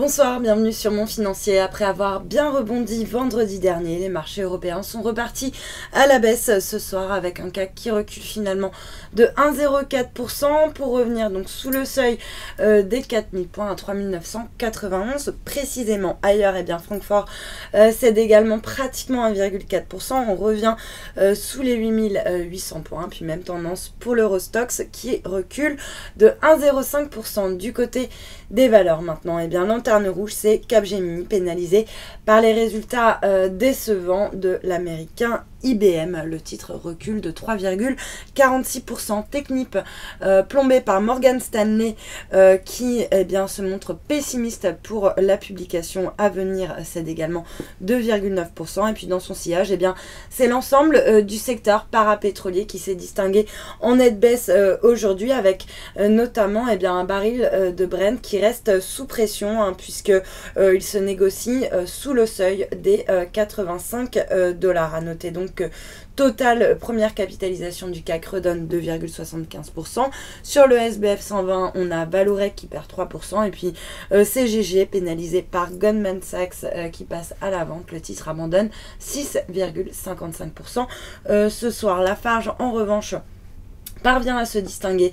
Bonsoir, bienvenue sur Mon Financier. Après avoir bien rebondi vendredi dernier, les marchés européens sont repartis à la baisse ce soir avec un CAC qui recule finalement de 1,04% pour revenir donc sous le seuil des 4000 points à 3991 précisément. Ailleurs, Francfort cède également pratiquement 1,4%. On revient sous les 8800 points. Puis même tendance pour l'Eurostoxx qui recule de 1,05%. Du côté des valeurs maintenant, lanterne rouge, c'est Capgemini pénalisé par les résultats décevants de l'américain IBM. Le titre recule de 3,46%. Technip plombé par Morgan Stanley qui se montre pessimiste pour la publication à venir, cède également 2,9%. Et puis dans son sillage, c'est l'ensemble du secteur parapétrolier qui s'est distingué en nette baisse aujourd'hui avec notamment un baril de Brent qui reste sous pression puisque il se négocie sous le seuil des 85 dollars. À noter donc que Total, première capitalisation du CAC, redonne 2,75%. Sur le SBF 120, on a Vallourec qui perd 3%. Et puis CGG pénalisé par Goldman Sachs qui passe à la vente. Le titre abandonne 6,55%. Ce soir, Lafarge, en revanche, parvient à se distinguer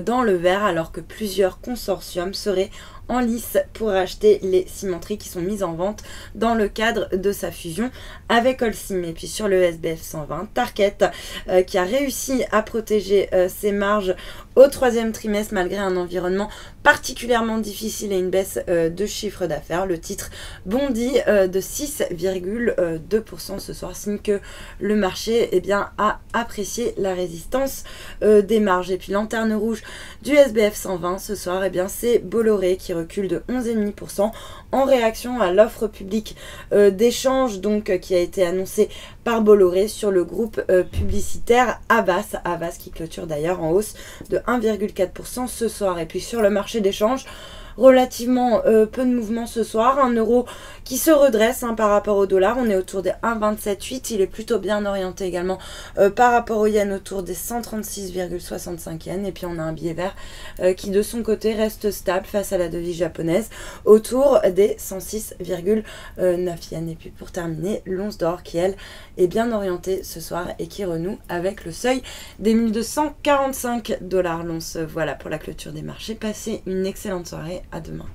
dans le vert alors que plusieurs consortiums seraient en lice pour acheter les cimenteries qui sont mises en vente dans le cadre de sa fusion avec Holcim. Et puis sur le SBF 120, Tarkett qui a réussi à protéger ses marges au troisième trimestre malgré un environnement particulièrement difficile et une baisse de chiffre d'affaires. Le titre bondit de 6,2% ce soir, signe que le marché a apprécié la résistance des marges. Et puis lanterne rouge du SBF 120 ce soir, c'est Bolloré qui recule de 11,5% en réaction à l'offre publique d'échange qui a été annoncée par Bolloré sur le groupe publicitaire Havas qui clôture d'ailleurs en hausse de 1,4% ce soir. Et puis sur le marché d'échange, relativement peu de mouvements ce soir. Un euro qui se redresse par rapport au dollar. On est autour des 1,27,8. Il est plutôt bien orienté également par rapport au yen autour des 136,65 yens. Et puis on a un billet vert qui de son côté reste stable face à la devise japonaise autour des 106,9 yens. Et puis pour terminer, l'once d'or qui elle est bien orientée ce soir et qui renoue avec le seuil des 1245 dollars l'once. Voilà pour la clôture des marchés. Passez une excellente soirée. À demain.